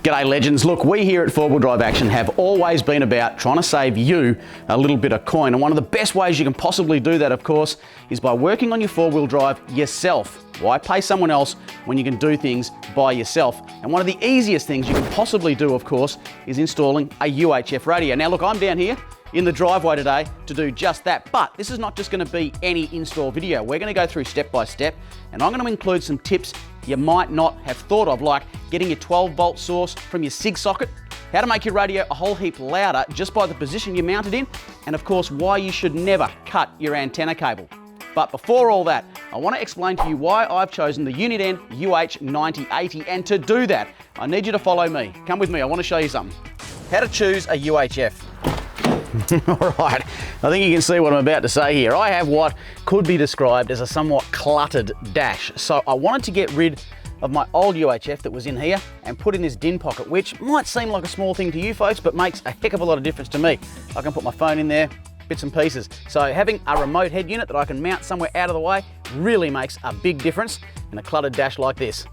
G'day legends. Look, we here at 4 Wheel Drive Action have always been about trying to save you a little bit of coin, and one of the best ways you can possibly do that, of course, is by working on your 4-wheel drive yourself. Why pay someone else when you can do things by yourself? And one of the easiest things you can possibly do, of course, is installing a UHF radio. Now look, I'm down here in the driveway today to do just that, but this is not just going to be any install video. We're going to go through step by step, and I'm going to include some tips you might not have thought of, like getting your 12-volt source from your SIG socket, how to make your radio a whole heap louder just by the position you're mounted in, and of course why you should never cut your antenna cable. But before all that, I want to explain to you why I've chosen the Uniden UH9080, and to do that, I need you to follow me. Come with me, I want to show you something. How to choose a UHF. Alright, I think you can see what I'm about to say here. I have what could be described as a somewhat cluttered dash. So I wanted to get rid of my old UHF that was in here and put in this DIN pocket, which might seem like a small thing to you folks, but makes a heck of a lot of difference to me. I can put my phone in there, bits and pieces. So having a remote head unit that I can mount somewhere out of the way really makes a big difference in a cluttered dash like this.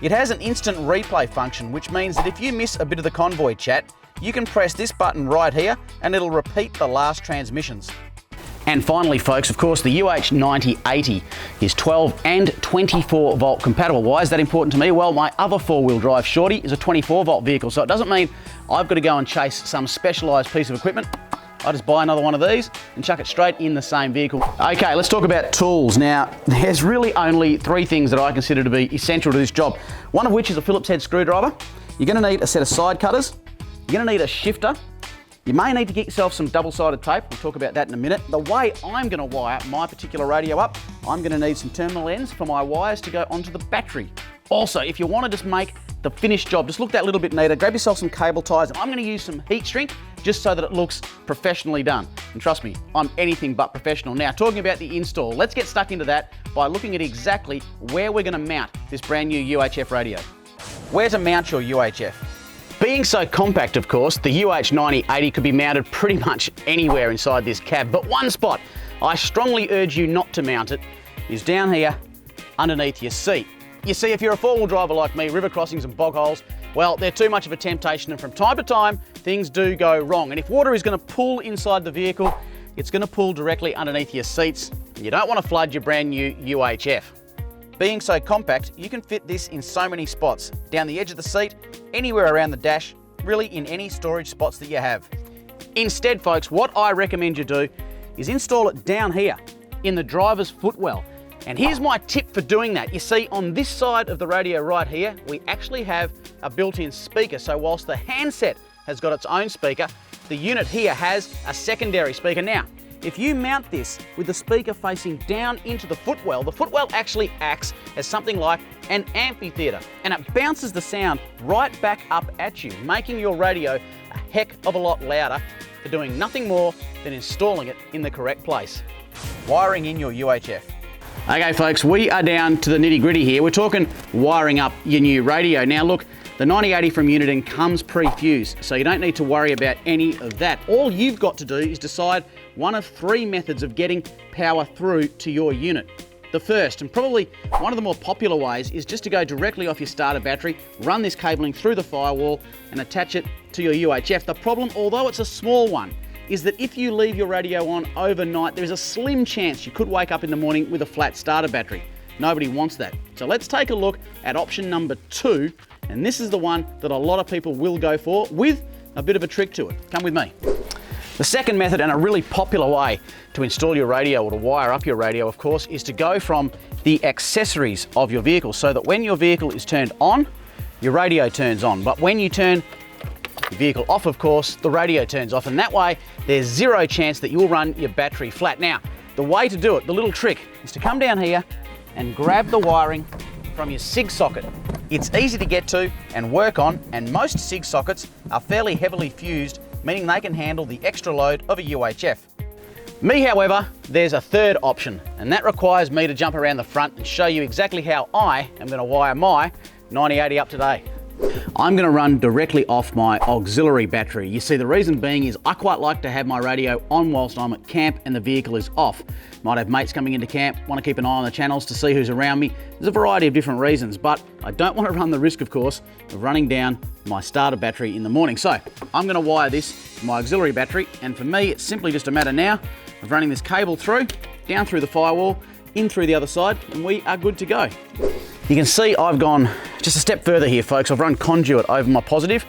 It has an instant replay function, which means that if you miss a bit of the convoy chat, you can press this button right here and it'll repeat the last transmissions. And finally folks, of course, the UH9080 is 12 and 24 volt compatible. Why is that important to me? Well, my other 4-wheel drive shorty is a 24 volt vehicle, so it doesn't mean I've got to go and chase some specialised piece of equipment. I just buy another one of these and chuck it straight in the same vehicle. Okay, let's talk about tools. Now, there's really only 3 things that I consider to be essential to this job. One of which is a Phillips head screwdriver. You're going to need a set of side cutters. You're going to need a shifter. You may need to get yourself some double-sided tape. We'll talk about that in a minute. The way I'm going to wire my particular radio up, I'm going to need some terminal ends for my wires to go onto the battery. Also, if you want to just make the finished job just look that little bit neater, grab yourself some cable ties, and I'm going to use some heat shrink just so that it looks professionally done. And trust me, I'm anything but professional. Now, talking about the install, let's get stuck into that by looking at exactly where we're going to mount this brand new UHF radio. Where to mount your UHF. Being so compact, of course, the UH9080 could be mounted pretty much anywhere inside this cab, but one spot I strongly urge you not to mount it is down here underneath your seat. You see, if you're a 4-wheel driver like me, river crossings and bog holes, well, they're too much of a temptation, and from time to time, things do go wrong. And if water is going to pool inside the vehicle, it's going to pool directly underneath your seats. You don't want to flood your brand new UHF. Being so compact, you can fit this in so many spots, down the edge of the seat, anywhere around the dash, really in any storage spots that you have. Instead, folks, what I recommend you do is install it down here in the driver's footwell. And here's my tip for doing that. You see, on this side of the radio right here, we actually have a built-in speaker. So whilst the handset has got its own speaker, the unit here has a secondary speaker. Now, if you mount this with the speaker facing down into the footwell actually acts as something like an amphitheatre, and it bounces the sound right back up at you, making your radio a heck of a lot louder for doing nothing more than installing it in the correct place. Wiring in your UHF. Okay folks, we are down to the nitty gritty here. We're talking wiring up your new radio. Now look, the 9080 from Uniden comes pre-fused, so you don't need to worry about any of that. All you've got to do is decide one of 3 methods of getting power through to your unit. The first, and probably one of the more popular ways, is just to go directly off your starter battery, run this cabling through the firewall and attach it to your UHF. The problem, although it's a small one, is that if you leave your radio on overnight, there's a slim chance you could wake up in the morning with a flat starter battery. Nobody wants that. So let's take a look at option number 2, and this is the one that a lot of people will go for with a bit of a trick to it. Come with me. The second method, and a really popular way to install your radio or to wire up your radio, of course, is to go from the accessories of your vehicle, so that when your vehicle is turned on, your radio turns on. But when you turn your vehicle off, of course, the radio turns off, and that way there's 0 chance that you'll run your battery flat. Now, the way to do it, the little trick, is to come down here and grab the wiring from your SIG socket. It's easy to get to and work on, and most SIG sockets are fairly heavily fused, meaning they can handle the extra load of a UHF. Me, however, there's a third option, and that requires me to jump around the front and show you exactly how I am going to wire my 9080 up today. I'm going to run directly off my auxiliary battery. You see, the reason being is I quite like to have my radio on whilst I'm at camp and the vehicle is off. Might have mates coming into camp, want to keep an eye on the channels to see who's around me. There's a variety of different reasons, but I don't want to run the risk, of course, of running down my starter battery in the morning. So I'm going to wire this to my auxiliary battery, and for me, it's simply just a matter now of running this cable through, down through the firewall, in through the other side, and we are good to go. You can see I've gone just a step further here, folks. I've run conduit over my positive.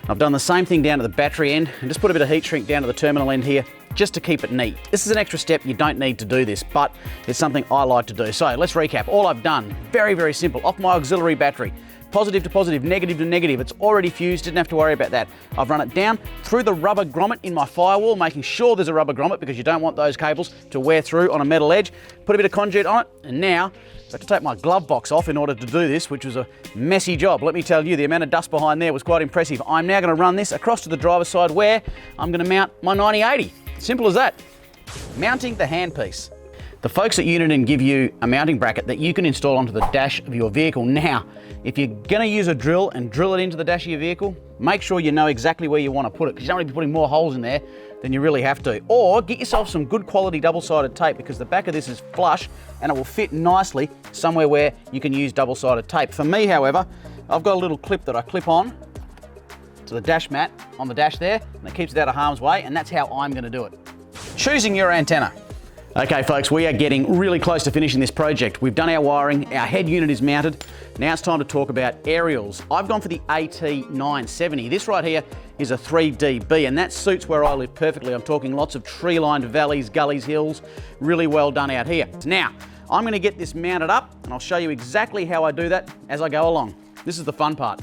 I've done the same thing down to the battery end and just put a bit of heat shrink down to the terminal end here just to keep it neat. This is an extra step. You don't need to do this, but it's something I like to do. So let's recap. All I've done, very, very simple. Off my auxiliary battery, positive to positive, negative to negative. It's already fused, didn't have to worry about that. I've run it down through the rubber grommet in my firewall, making sure there's a rubber grommet because you don't want those cables to wear through on a metal edge. Put a bit of conduit on it, and now I have to take my glove box off in order to do this, which was a messy job. Let me tell you, the amount of dust behind there was quite impressive. I'm now going to run this across to the driver's side where I'm going to mount my 9080. Simple as that. Mounting the handpiece. The folks at Uniden give you a mounting bracket that you can install onto the dash of your vehicle. Now, if you're going to use a drill and drill it into the dash of your vehicle, make sure you know exactly where you want to put it, because you don't want to be putting more holes in there than you really have to. Or get yourself some good quality double-sided tape, because the back of this is flush and it will fit nicely somewhere where you can use double-sided tape. For me, however, I've got a little clip that I clip on to the dash mat on the dash there, and it keeps it out of harm's way, and that's how I'm going to do it. Choosing your antenna. Okay folks, we are getting really close to finishing this project. We've done our wiring, our head unit is mounted. Now it's time to talk about aerials. I've gone for the AT970. This right here is a 3dB, and that suits where I live perfectly. I'm talking lots of tree-lined valleys, gullies, hills. Really well done out here. Now, I'm gonna get this mounted up, and I'll show you exactly how I do that as I go along. This is the fun part.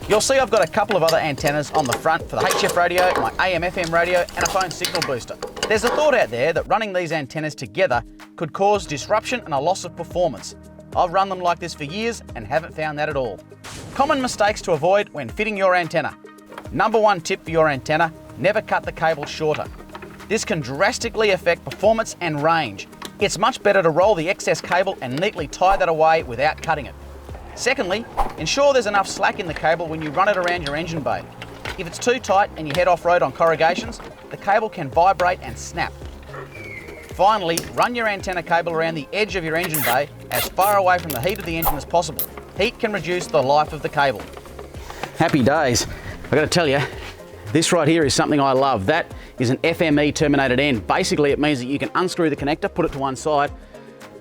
You'll see I've got a couple of other antennas on the front for the UHF radio, my AM/FM radio, and a phone signal booster. There's a thought out there that running these antennas together could cause disruption and a loss of performance. I've run them like this for years and haven't found that at all. Common mistakes to avoid when fitting your antenna. Number one tip for your antenna, never cut the cable shorter. This can drastically affect performance and range. It's much better to roll the excess cable and neatly tie that away without cutting it. Secondly, ensure there's enough slack in the cable when you run it around your engine bay. If it's too tight and you head off-road on corrugations, the cable can vibrate and snap. Finally, run your antenna cable around the edge of your engine bay as far away from the heat of the engine as possible. Heat can reduce the life of the cable. Happy days. I've got to tell you, this right here is something I love. That is an FME terminated end. Basically, it means that you can unscrew the connector, put it to one side,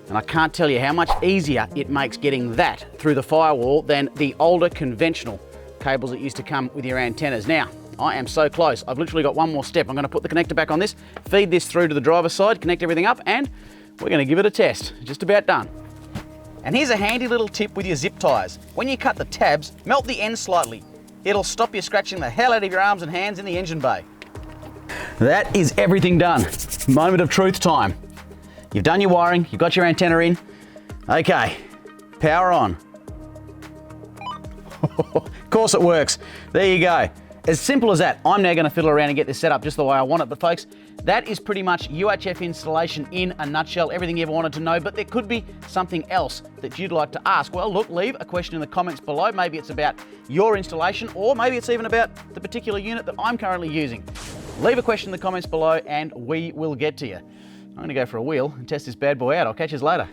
and I can't tell you how much easier it makes getting that through the firewall than the older conventional cables that used to come with your antennas. Now, I am so close. I've literally got one more step. I'm going to put the connector back on this, feed this through to the driver's side, connect everything up, and we're going to give it a test. Just about done. And here's a handy little tip with your zip ties. When you cut the tabs, melt the ends slightly. It'll stop you scratching the hell out of your arms and hands in the engine bay. That is everything done. Moment of truth time. You've done your wiring, you've got your antenna in. Okay, power on. Of course it works. There you go. As simple as that. I'm now going to fiddle around and get this set up just the way I want it. But folks, that is pretty much UHF installation in a nutshell, everything you ever wanted to know. But there could be something else that you'd like to ask. Well, look, leave a question in the comments below. Maybe it's about your installation, or maybe it's even about the particular unit that I'm currently using. Leave a question in the comments below and we will get to you. I'm going to go for a wheel and test this bad boy out. I'll catch you later.